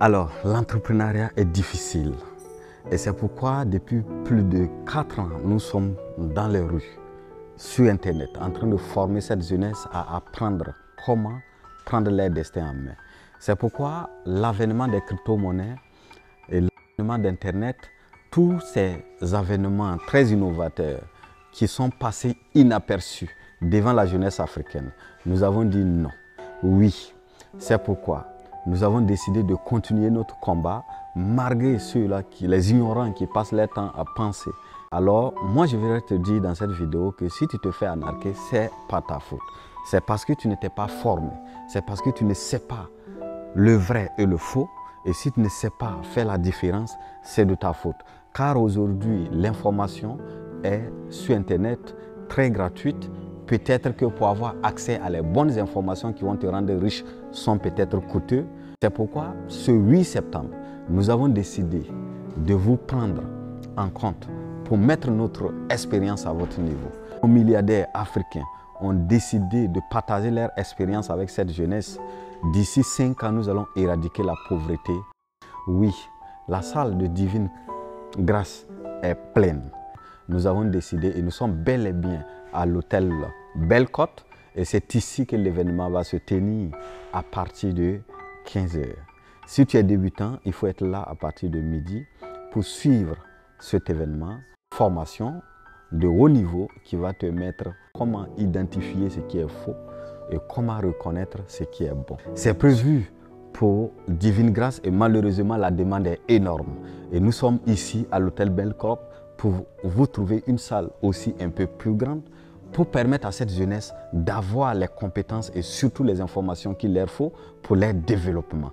Alors, l'entrepreneuriat est difficile et c'est pourquoi depuis plus de 4 ans, nous sommes dans les rues, sur Internet, en train de former cette jeunesse à apprendre comment prendre leur destin en main. C'est pourquoi l'avènement des crypto-monnaies et l'avènement d'Internet, tous ces avènements très innovateurs qui sont passés inaperçus devant la jeunesse africaine, nous avons dit non. Oui, c'est pourquoi nous avons décidé de continuer notre combat malgré ceux-là, les ignorants qui passent leur temps à penser. Alors, moi je voudrais te dire dans cette vidéo que si tu te fais arnaquer, c'est pas ta faute. C'est parce que tu n'étais pas formé. C'est parce que tu ne sais pas le vrai et le faux. Et si tu ne sais pas faire la différence, c'est de ta faute. Car aujourd'hui, l'information est sur Internet, très gratuite. Peut-être que pour avoir accès à les bonnes informations qui vont te rendre riche sont peut-être coûteux. C'est pourquoi ce 8 septembre, nous avons décidé de vous prendre en compte pour mettre notre expérience à votre niveau. Les milliardaires africains ont décidé de partager leur expérience avec cette jeunesse. D'ici 5 ans, nous allons éradiquer la pauvreté. Oui, la salle de Divine Grâce est pleine. Nous avons décidé et nous sommes bel et bien à l'hôtel Belle Côte et c'est ici que l'événement va se tenir à partir de 15 h. Si tu es débutant, il faut être là à partir de midi pour suivre cet événement. Formation de haut niveau qui va te mettre comment identifier ce qui est faux et comment reconnaître ce qui est bon. C'est prévu pour Divine Grâce et malheureusement la demande est énorme. Et nous sommes ici à l'hôtel Belle Côte pour vous trouver une salle aussi un peu plus grande pour permettre à cette jeunesse d'avoir les compétences et surtout les informations qu'il leur faut pour leur développement.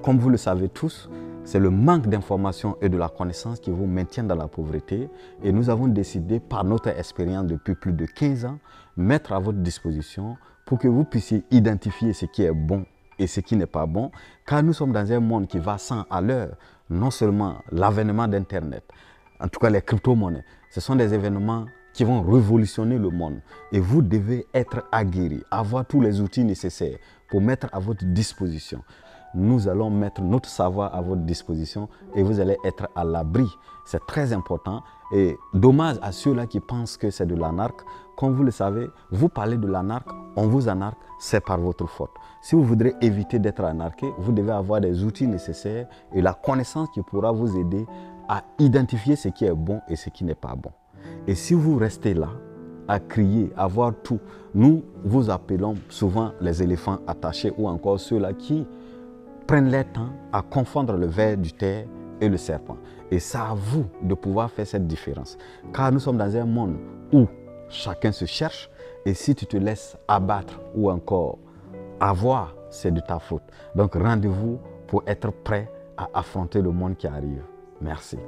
Comme vous le savez tous, c'est le manque d'informations et de la connaissance qui vous maintient dans la pauvreté. Et nous avons décidé, par notre expérience depuis plus de 15 ans, mettre à votre disposition pour que vous puissiez identifier ce qui est bon et ce qui n'est pas bon, car nous sommes dans un monde qui va 100 à l'heure. Non seulement l'avènement d'Internet, en tout cas les crypto-monnaies, ce sont des événements qui vont révolutionner le monde. Et vous devez être aguerri, avoir tous les outils nécessaires pour mettre à votre disposition. Nous allons mettre notre savoir à votre disposition et vous allez être à l'abri. C'est très important et dommage à ceux-là qui pensent que c'est de l'arnaque. Comme vous le savez, vous parlez de l'arnaque, on vous arnaque, c'est par votre faute. Si vous voudrez éviter d'être arnaqué, vous devez avoir des outils nécessaires et la connaissance qui pourra vous aider à identifier ce qui est bon et ce qui n'est pas bon. Et si vous restez là, à crier, à voir tout, nous vous appelons souvent les éléphants attachés ou encore ceux-là qui prennent leur temps à confondre le ver du terre et le serpent. Et c'est à vous de pouvoir faire cette différence. Car nous sommes dans un monde où chacun se cherche et si tu te laisses abattre ou encore avoir, c'est de ta faute. Donc rendez-vous pour être prêt à affronter le monde qui arrive. Merci.